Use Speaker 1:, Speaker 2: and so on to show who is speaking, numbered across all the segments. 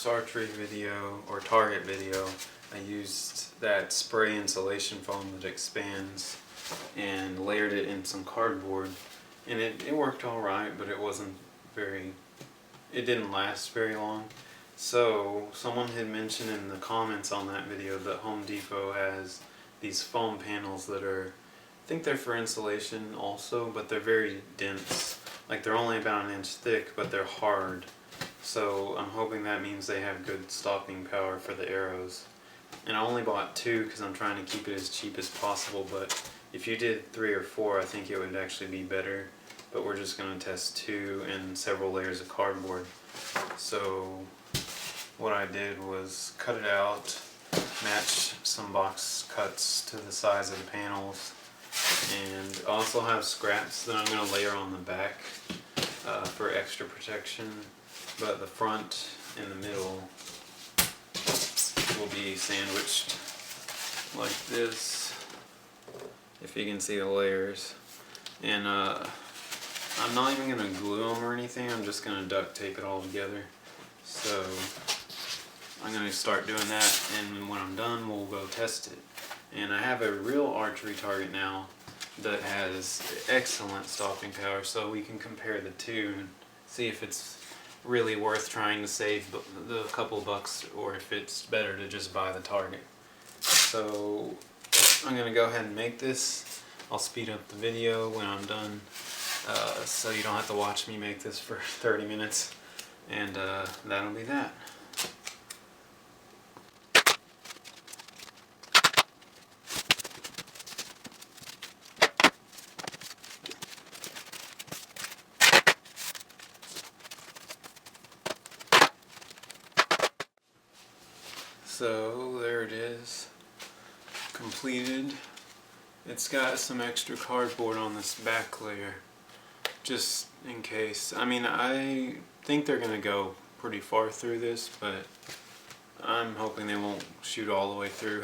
Speaker 1: first archery video or target video, I used that spray insulation foam that expands and layered it in some cardboard, and it worked alright, but it didn't last very long. So someone had mentioned in the comments on that video that Home Depot has these foam panels that I think they're for insulation also, but they're very dense. Like, they're only about an inch thick, but they're hard. So I'm hoping that means they have good stopping power for the arrows. And I only bought 2 because I'm trying to keep it as cheap as possible, but if you did 3 or 4, I think it would actually be better. But we're just going to test 2 and several layers of cardboard. So what I did was cut it out, match some box cuts to the size of the panels, and I also have scraps that I'm going to layer on the back for extra protection, but the front and the middle will be sandwiched like this, if you can see the layers. And I'm not even going to glue them or anything, I'm just going to duct tape it all together. So I'm going to start doing that, and when I'm done we'll go test it. And I have a real archery target now that has excellent stopping power, so we can compare the two and see if it's really worth trying to save the couple bucks, or if it's better to just buy the target. So I'm going to go ahead and make this. I'll speed up the video when I'm done, so you don't have to watch me make this for 30 minutes, and that'll be that. So there it is, completed. It's got some extra cardboard on this back layer, just in case. I mean, I think they're going to go pretty far through this, but I'm hoping they won't shoot all the way through.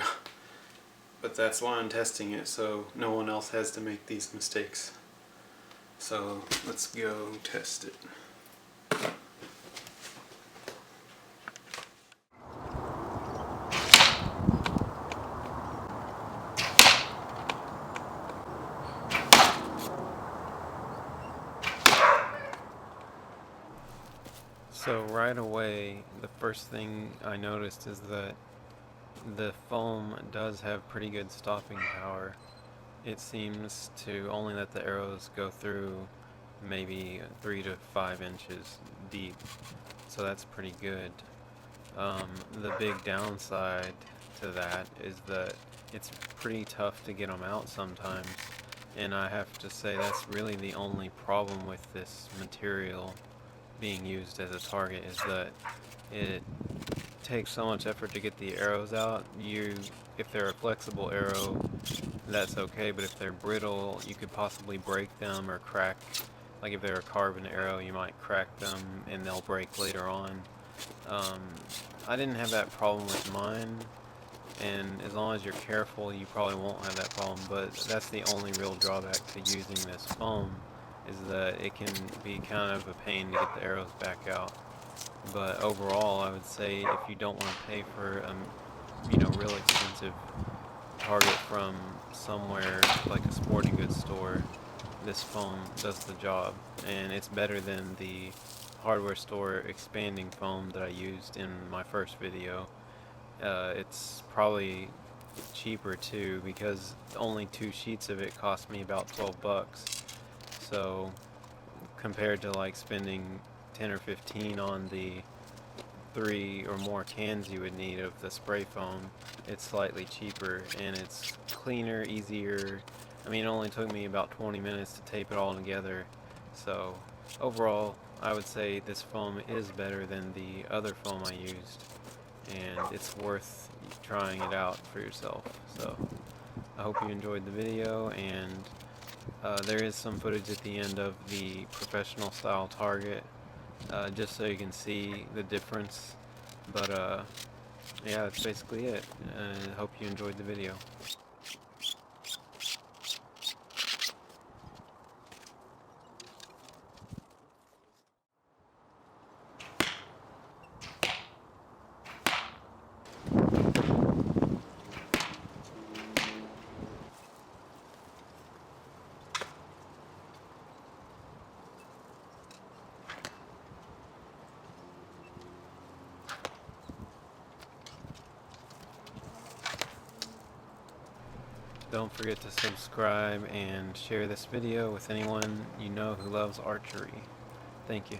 Speaker 1: But that's why I'm testing it, so no one else has to make these mistakes. So let's go test it. So right away, the first thing I noticed is that the foam does have pretty good stopping power. It seems to only let the arrows go through maybe 3 to 5 inches deep, so that's pretty good. The big downside to that is that it's pretty tough to get them out sometimes, and I have to say that's really the only problem with this material being used as a target, is that it takes so much effort to get the arrows out. If they're a flexible arrow, that's okay, but if they're brittle, you could possibly break them or crack. Like if they're a carbon arrow, you might crack them and they'll break later on. I didn't have that problem with mine, and as long as you're careful, you probably won't have that problem, but that's the only real drawback to using this foam, is that it can be kind of a pain to get the arrows back out. But overall, I would say if you don't want to pay for a real expensive target from somewhere like a sporting goods store, this foam does the job, and it's better than the hardware store expanding foam that I used in my first video. It's probably cheaper too, because only 2 sheets of it cost me about 12 bucks. So compared to like spending 10 or 15 on the 3 or more cans you would need of the spray foam, it's slightly cheaper, and it's cleaner, easier. I mean, it only took me about 20 minutes to tape it all together. So overall, I would say this foam is better than the other foam I used, and it's worth trying it out for yourself. So I hope you enjoyed the video, and there is some footage at the end of the professional style target, just so you can see the difference. But yeah, that's basically it. I hope you enjoyed the video. Don't forget to subscribe and share this video with anyone you know who loves archery. Thank you.